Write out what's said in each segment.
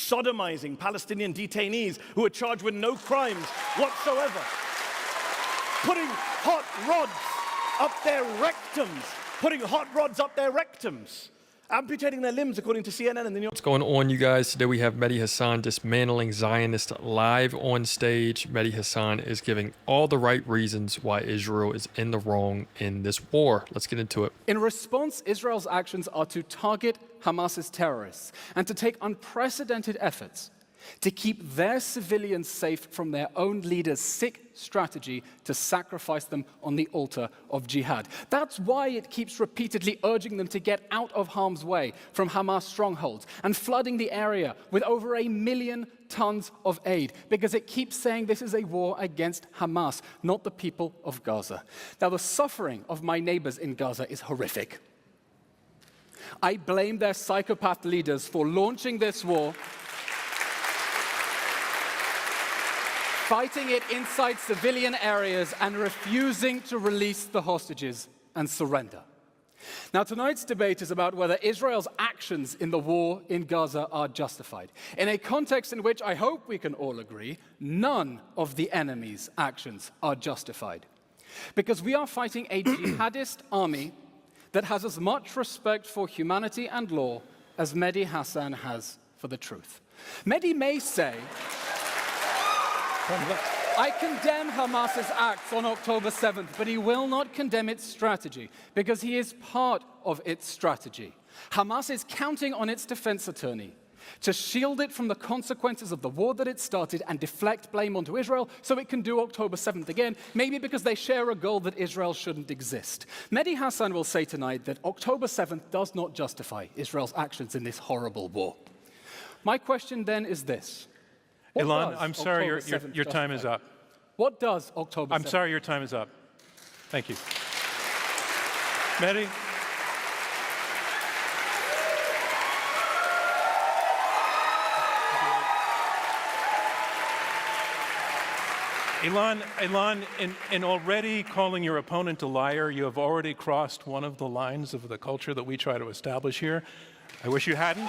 sodomizing Palestinian detainees who are charged with no crimes whatsoever, putting hot rods up their rectums, amputating their limbs, according to CNN and the New York. What's going on, you guys? Today we have Mehdi Hasan dismantling Zionists live on stage. Mehdi Hasan is giving all the right reasons why Israel is in the wrong in this war. Let's get into it. In response, Israel's actions are to target Hamas's terrorists and to take unprecedented efforts to keep their civilians safe from their own leader's sick strategy to sacrifice them on the altar of jihad. That's why it keeps repeatedly urging them to get out of harm's way from Hamas strongholds and flooding the area with over 1 million tons of aid, because it keeps saying this is a war against Hamas, not the people of Gaza. Now, the suffering of my neighbors in Gaza is horrific. I blame their psychopath leaders for launching this war, fighting it inside civilian areas and refusing to release the hostages and surrender. Now, tonight's debate is about whether Israel's actions in the war in Gaza are justified, in a context in which I hope we can all agree none of the enemy's actions are justified. Because we are fighting a jihadist army that has as much respect for humanity and law as Mehdi Hasan has for the truth. Mehdi may say, I condemn Hamas's acts on October 7th, but he will not condemn its strategy because he is part of its strategy. Hamas is counting on its defense attorney to shield it from the consequences of the war that it started and deflect blame onto Israel so it can do October 7th again, maybe because they share a goal that Israel shouldn't exist. Mehdi Hasan will say tonight that October 7th does not justify Israel's actions in this horrible war. My question then is this. Ilan, I'm sorry, your time is up. What does October 7th? I'm sorry, your time is up. Thank you. Mehdi? Ilan, in already calling your opponent a liar, you have already crossed one of the lines of the culture that we try to establish here. I wish you hadn't.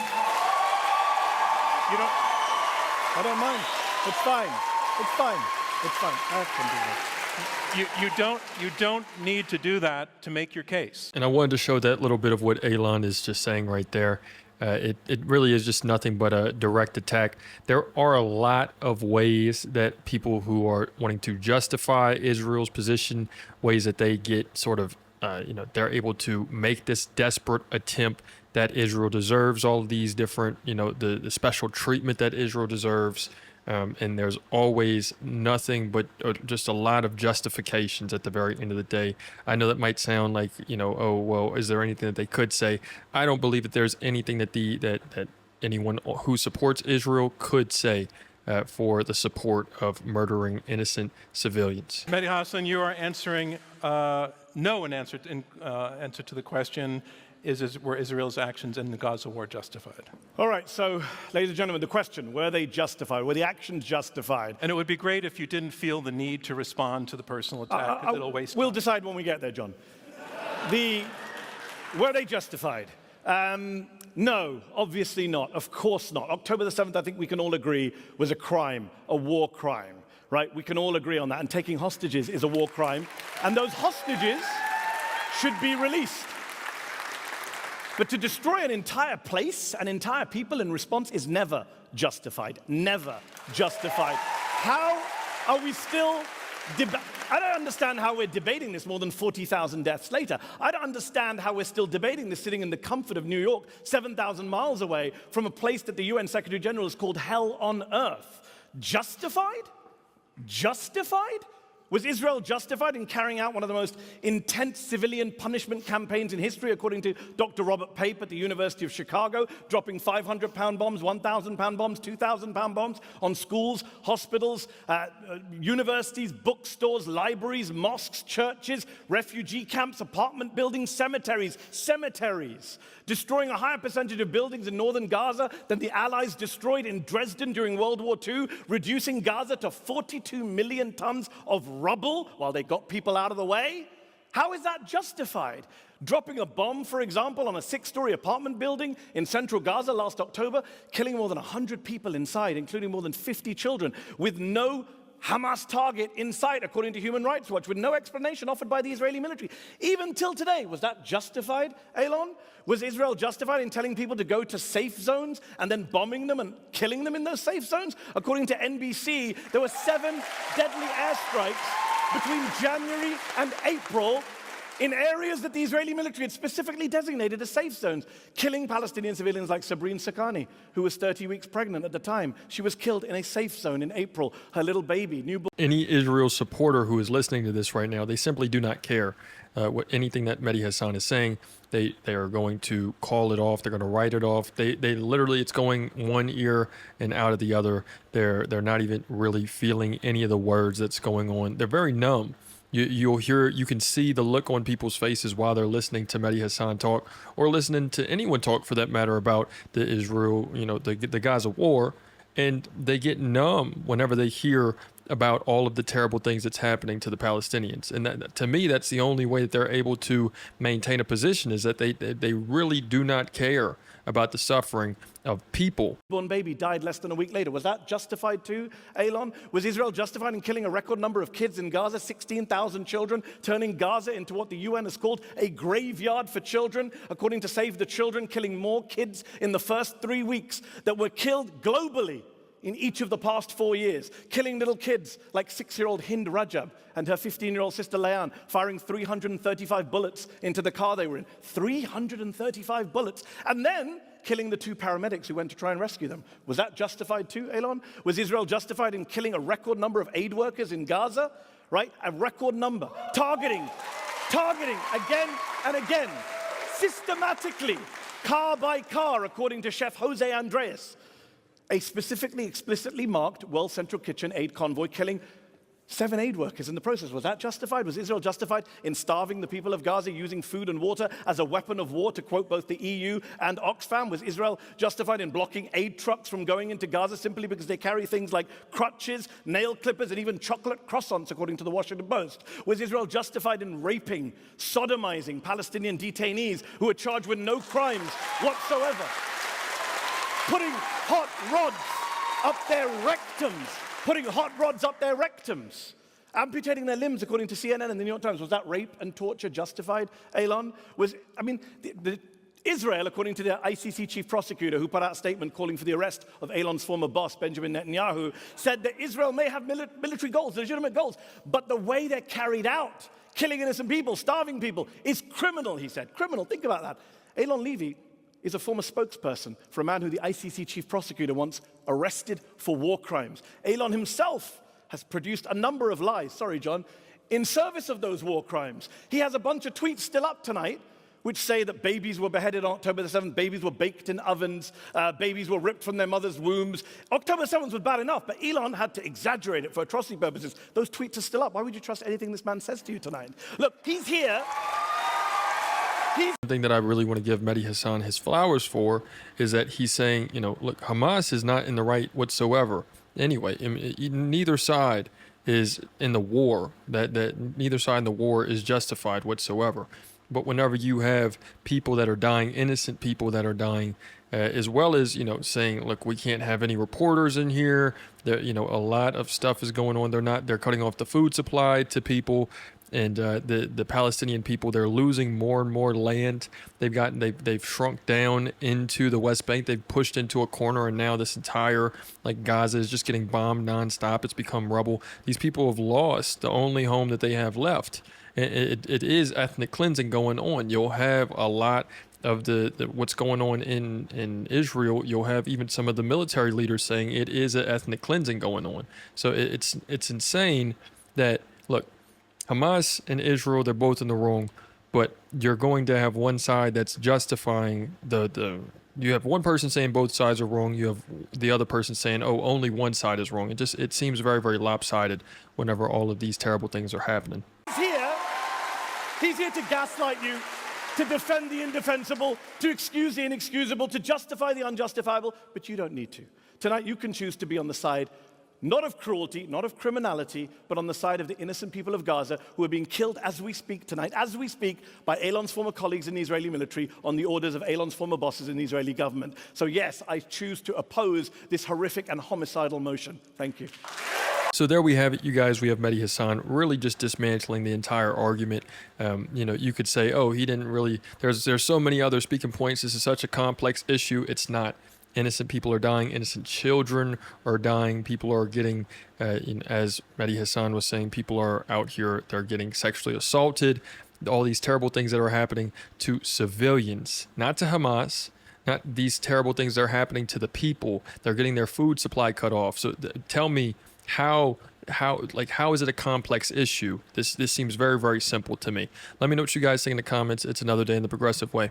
I don't mind. It's fine. It's fine. It's fine. I can do that. You don't need to do that to make your case. And I wanted to show that little bit of what Elon is just saying right there. It really is just nothing but a direct attack. There are a lot of ways that people who are wanting to justify Israel's position, ways that they get sort of, they're able to make this desperate attempt that Israel deserves all of these different, the special treatment that Israel deserves. And there's always nothing but just a lot of justifications at the very end of the day. I know that might sound like, oh, well, is there anything that they could say? I don't believe that there's anything that that anyone who supports Israel could say for the support of murdering innocent civilians. Mehdi Hasan, you are answering no in answer to the question, were Israel's actions in the Gaza war justified? All right, so, ladies and gentlemen, the question, were they justified? Were the actions justified? And it would be great if you didn't feel the need to respond to the personal attack, because it'll waste We'll time. decide when we get there, John. Were they justified? No, obviously not. Of course not. October the 7th, I think we can all agree, was a crime, a war crime, right? We can all agree on that. And taking hostages is a war crime. And those hostages should be released. But to destroy an entire place, an entire people in response is never justified. Never justified. How are we still I don't understand how we're debating this more than 40,000 deaths later. I don't understand how we're still debating this sitting in the comfort of New York, 7,000 miles away from a place that the UN Secretary General has called hell on earth. Justified? Justified? Was Israel justified in carrying out one of the most intense civilian punishment campaigns in history, according to Dr. Robert Pape at the University of Chicago, dropping 500-pound bombs, 1,000-pound bombs, 2,000-pound bombs on schools, hospitals, universities, bookstores, libraries, mosques, churches, refugee camps, apartment buildings, cemeteries, destroying a higher percentage of buildings in northern Gaza than the Allies destroyed in Dresden during World War II, reducing Gaza to 42 million tons of rubble while they got people out of the way? How is that justified? Dropping a bomb, for example, on a 6-story apartment building in central Gaza last October, killing more than 100 people inside, including more than 50 children, with no Hamas target in sight, according to Human Rights Watch, with no explanation offered by the Israeli military. Even till today, was that justified, Elon? Was Israel justified in telling people to go to safe zones and then bombing them and killing them in those safe zones? According to NBC, there were 7 deadly airstrikes between January and April in areas that the Israeli military had specifically designated as safe zones, killing Palestinian civilians like Sabrine Sakani, who was 30 weeks pregnant at the time. She was killed in a safe zone in April. Her little baby, newborn. Any Israel supporter who is listening to this right now, they simply do not care what anything that Mehdi Hasan is saying. They are going to call it off. They're going to write it off. They literally, it's going one ear and out of the other. They're not even really feeling any of the words that's going on. They're very numb. You can see the look on people's faces while they're listening to Mehdi Hasan talk, or listening to anyone talk for that matter about the Israel, the Gaza war, and they get numb whenever they hear about all of the terrible things that's happening to the Palestinians. And that, to me, that's the only way that they're able to maintain a position, is that they really do not care about the suffering of people. Born baby died less than a week later. Was that justified too, Elon? Was Israel justified in killing a record number of kids in Gaza, 16,000 children, turning Gaza into what the UN has called a graveyard for children, according to Save the Children, killing more kids in the first 3 weeks that were killed globally in each of the past 4 years, killing little kids like 6-year-old Hind Rajab and her 15-year-old sister Leanne, firing 335 bullets into the car they were in. 335 bullets. And then killing the 2 paramedics who went to try and rescue them. Was that justified too, Elon? Was Israel justified in killing a record number of aid workers in Gaza? Right? A record number. Targeting again and again, systematically, car by car, according to Chef Jose Andres. A specifically, explicitly marked World Central Kitchen aid convoy killing 7 aid workers in the process. Was that justified? Was Israel justified in starving the people of Gaza, using food and water as a weapon of war, to quote both the EU and Oxfam? Was Israel justified in blocking aid trucks from going into Gaza simply because they carry things like crutches, nail clippers, and even chocolate croissants, according to the Washington Post? Was Israel justified in raping, sodomizing Palestinian detainees who were charged with no crimes whatsoever? Putting hot rods up their rectums, amputating their limbs, according to CNN and the New York Times. Was that rape and torture justified, Elon? Israel, according to the ICC chief prosecutor, who put out a statement calling for the arrest of Elon's former boss, Benjamin Netanyahu, said that Israel may have military goals, legitimate goals, but the way they're carried out, killing innocent people, starving people, is criminal, he said. Criminal, think about that. Elon Levy is a former spokesperson for a man who the ICC chief prosecutor once arrested for war crimes. Elon himself has produced a number of lies, sorry John, in service of those war crimes. He has a bunch of tweets still up tonight which say that babies were beheaded on October the 7th, babies were baked in ovens, babies were ripped from their mother's wombs. October 7th was bad enough, but Elon had to exaggerate it for atrocity purposes. Those tweets are still up. Why would you trust anything this man says to you tonight? Look, he's here. One thing that I really want to give Mehdi Hasan his flowers for is that he's saying, look, Hamas is not in the right whatsoever. Anyway, neither side is in the war. That neither side in the war is justified whatsoever. But whenever you have people that are dying, innocent people that are dying, as well as saying, look, we can't have any reporters in here. There, a lot of stuff is going on. They're cutting off the food supply to people. And the Palestinian people, they're losing more and more land. They've shrunk down into the West Bank. They've pushed into a corner, and now this entire Gaza is just getting bombed nonstop. It's become rubble. These people have lost the only home that they have left. It is ethnic cleansing going on. You'll have a lot of the what's going on in Israel. You'll have even some of the military leaders saying it is an ethnic cleansing going on. So it's insane that, look, Hamas and Israel, they're both in the wrong, but you're going to have one side that's justifying you have one person saying both sides are wrong. You have the other person saying, oh, only one side is wrong. It seems very, very lopsided whenever all of these terrible things are happening. He's here to gaslight you, to defend the indefensible, to excuse the inexcusable, to justify the unjustifiable, but you don't need to. Tonight you can choose to be on the side not of cruelty, not of criminality, but on the side of the innocent people of Gaza who are being killed as we speak tonight, as we speak, by Elon's former colleagues in the Israeli military on the orders of Elon's former bosses in the Israeli government. So yes, I choose to oppose this horrific and homicidal motion. Thank you. So there we have it, you guys. We have Mehdi Hasan really just dismantling the entire argument. You could say, oh, he didn't really, there's so many other speaking points. This is such a complex issue. It's not. Innocent people are dying. Innocent children are dying. People are getting, as Mehdi Hasan was saying, people are out here, they're getting sexually assaulted. All these terrible things that are happening to civilians, not to Hamas. Not these terrible things that are happening to the people. They're getting their food supply cut off. So tell me, how is it a complex issue? This seems very, very simple to me. Let me know what you guys think in the comments. It's another day in the progressive way.